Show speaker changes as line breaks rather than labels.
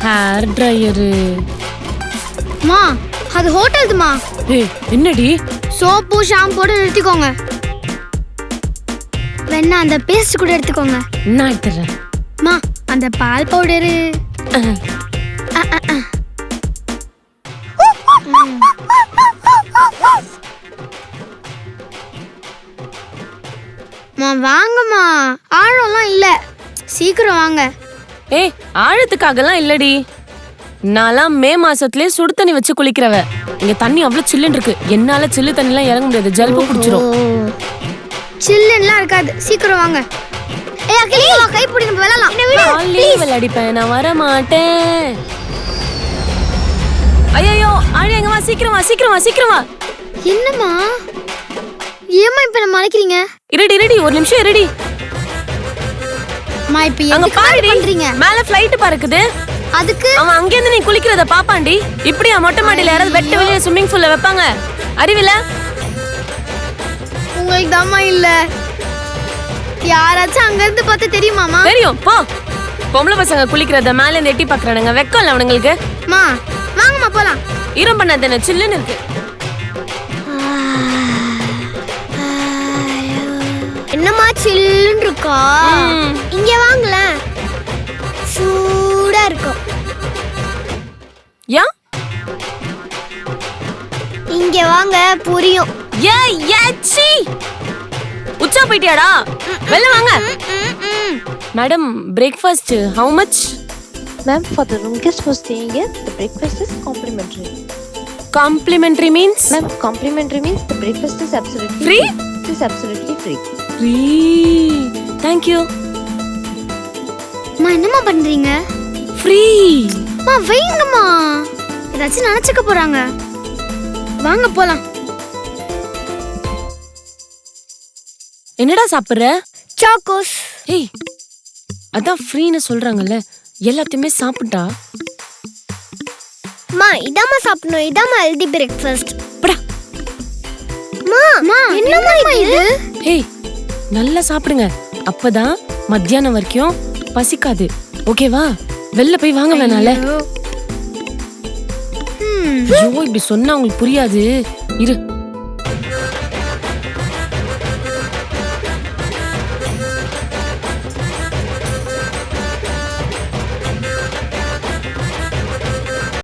Hair dryer.
மா அது ஹோட்டல்துமா.
ஏய் என்னடி?
சோப்பு ஷாம்போட எடுத்துக்கோங்க. வேணா அந்த பேஸ்ட் கூட எடுத்துக்கோங்க.
நான் எடுத்துறேன்.
மா அந்த பால் பவுடரு. மா வாங்கம்மா, ஆழம்லாம் இல்ல, சீக்கிரம் வாங்க.
ஏய் ஆழத்துக்காகலாம் இல்லடி, நான்லாம் மே மாசத்துலயே சுடு தண்ணி வச்சு குளிக்கிறவ. இங்க தண்ணி அவ்வளவு சில்லுன்னு இருக்கு, என்னால சில்லு தண்ணிலாம் இறங்க முடியாது, ஜல்பு குடிச்சிரும்.
சில்லுன்னுலாம் இருக்காது, சீக்கிரம் வாங்க. ஏய் அகிலி வா, கை பிடி நம்ம விளையாடலாம். என்ன விடு
ப்ளீஸ். விளையாடிப்பேன், நான் வர மாட்டேன். ஐயோ ஆழி எங்க வா, சீக்கிரம் வா சீக்கிரம் வா சீக்கிரம் வா.
என்னம்மா ஏம்மா இப்ப நம்ம அழைக்கிறீங்க?
இருடி இருடி ஒரு நிமிஷம் இருடி.
மா இப்ப
அங்க
எங்க
பாருடி,
பண்றீங்க?
மேல ஃளைட் பறக்குது.
அதுக்கு
அவன் அங்க இருந்து நீ குளிக்கிறத பாப்பாண்டி. இப்படியா மொட்டை மாடியில யாராவது வெட்ட வெளிய ஸ்விம்மிங் பூல்ல வைப்பாங்க? அறிவில
உங்களுக்கு தாமா இல்ல, யாராச்சும் அங்க இருந்து பார்த்து தெரியுமாமா?
தெரியும் போ. பொம்பளை பசங்க குளிக்கிறத மேல இருந்து எட்டி பாக்குறானுங்க, வெக்கம் இல்ல அவனுங்களுக்கு.
மா வாங்கம்மா போலாம்.
ஈரம் பண்ணாதே, சில்லுன்னு இருக்கு.
என்னம்மா சில்லுன்னு இருக்கா? இங்க வாங்கல, சூடா இருக்கும்.
யா
இங்க வாங்க புரியும்.
ஏய் ஏச்சி உச்சா போயிட்டியாடா, வெளில வாங்க. Madam breakfast how much?
Ma'am, for the room guests who are staying here, the breakfast is complimentary.
Complimentary means?
Ma'am, complimentary means the breakfast is absolutely
Free?
It is absolutely free.
Free. Thank you.
மா என்னம்மா பண்றீங்க?
Free.
மா வைங்கம்மா, ஏதாச்சும் நினைச்சுக்க போறாங்க. வாங்க போலாம்.
என்னடா சாப்பிடுற?
சாக்கோஸ்.
ஏய் அதான் ஃப்ரீன்னு சொல்றாங்கல்ல, எல்லாத்தையுமே சாப்பிட்டா.
மா இதாம்மா சாப்பிடணும், இதாம்மா ஹெல்தி பிரேக்ஃபாஸ்ட்.
படா.
மா என்னம்மா இது?
ஏய் நல்லா சாப்பிடுங்க, அப்பதான் மத்தியானம் வரைக்கும் பசிக்காது. ஓகேவா? வெளில போய் வாங்க வேணால. ஐயோ இப்படி சொன்னா உங்களுக்கு புரியாது. இரு